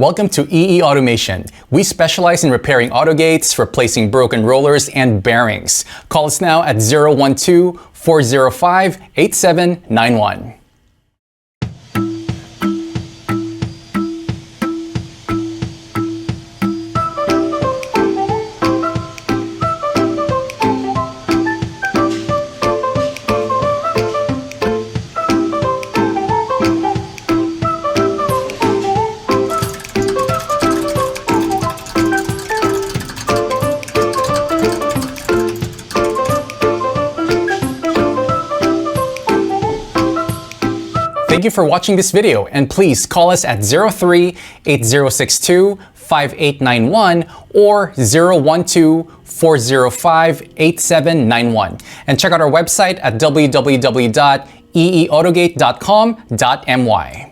Welcome to EE Automation. We specialize in repairing autogates, replacing broken rollers, and bearings. Call us now at 012-405-8791. Thank you for watching this video, and please call us at 03-8062-5891 or 012-405-8791, and check out our website at www.eeautogate.com.my.